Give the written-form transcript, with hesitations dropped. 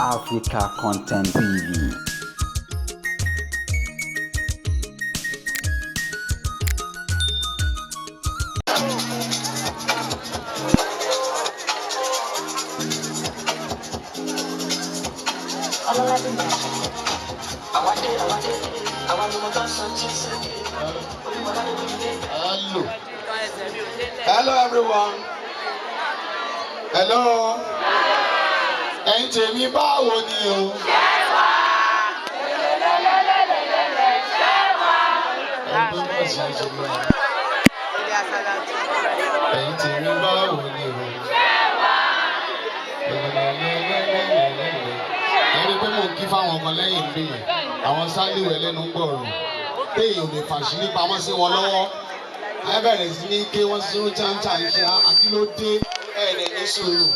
Africa Content TV. Hello everyone. Hello. Ẹ̀yin tèmi báwo ni o? Ẹ̀yin tèmi báwo ni o? Ẹni pé mò ń kí fáwọn kan lẹ́yìn bí àwọn sáléwẹ̀ lẹ́nu ń gbọ̀rọ̀ téèyàn ò lè fàṣírí pamọ́ sí wọn lọ́wọ́. Ẹ bẹ̀rẹ̀ sí ní ké wọ́n sí táǹtà ń ṣe àkílódé ẹ̀ẹ́dẹ̀ ní sùúrù.